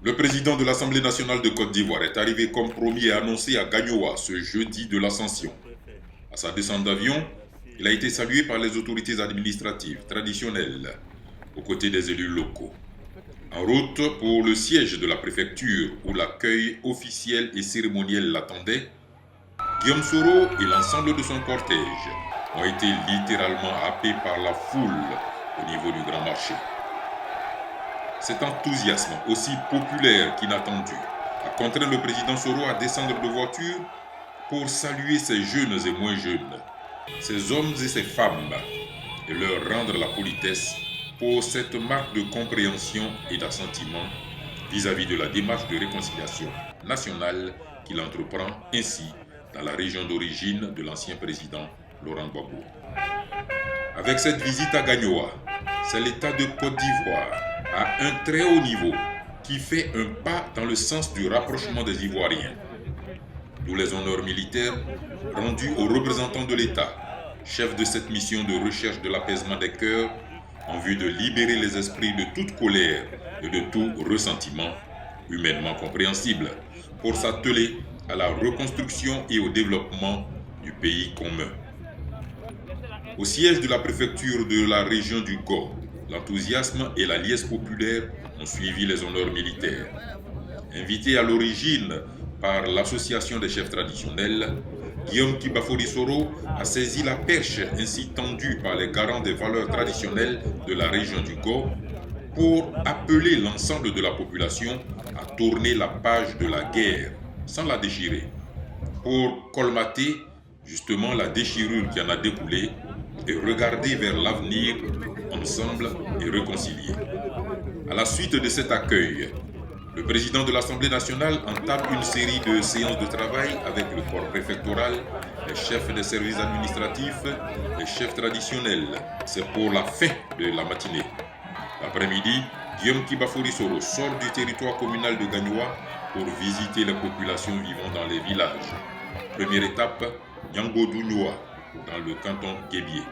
Le président de l'Assemblée nationale de Côte d'Ivoire est arrivé comme promis et annoncé à Gagnoa ce jeudi de l'Ascension. À sa descente d'avion, il a été salué par les autorités administratives traditionnelles, aux côtés des élus locaux. En route pour le siège de la préfecture où l'accueil officiel et cérémoniel l'attendait, Guillaume Soro et l'ensemble de son cortège ont été littéralement happés par la foule au niveau du Grand Marché. Cet enthousiasme aussi populaire qu'inattendu a contraint le président Soro à descendre de voiture pour saluer ces jeunes et moins jeunes, ces hommes et ces femmes, et leur rendre la politesse pour cette marque de compréhension et d'assentiment vis-à-vis de la démarche de réconciliation nationale qu'il entreprend ainsi dans la région d'origine de l'ancien président Laurent Gbagbo. Avec cette visite à Gagnoa, c'est l'État de Côte d'Ivoire à un très haut niveau qui fait un pas dans le sens du rapprochement des Ivoiriens. D'où les honneurs militaires rendus aux représentants de l'État, chefs de cette mission de recherche de l'apaisement des cœurs en vue de libérer les esprits de toute colère et de tout ressentiment humainement compréhensible pour s'atteler à la reconstruction et au développement du pays commun. Au siège de la préfecture de la région du Go, l'enthousiasme et la liesse populaire ont suivi les honneurs militaires. Invité à l'origine par l'association des chefs traditionnels, Guillaume Kibafori Soro a saisi la perche ainsi tendue par les garants des valeurs traditionnelles de la région du Go pour appeler l'ensemble de la population à tourner la page de la guerre sans la déchirer, pour colmater justement la déchirure qui en a découlé et regarder vers l'avenir ensemble et réconciliés. À la suite de cet accueil, le président de l'Assemblée nationale entame une série de séances de travail avec le corps préfectoral, les chefs des services administratifs, les chefs traditionnels. C'est pour la fin de la matinée. L'après-midi, Guillaume Kibafori Soro sort du territoire communal de Gagnoa pour visiter les populations vivant dans les villages. Première étape, Nyangodounoua, dans le canton Guébié.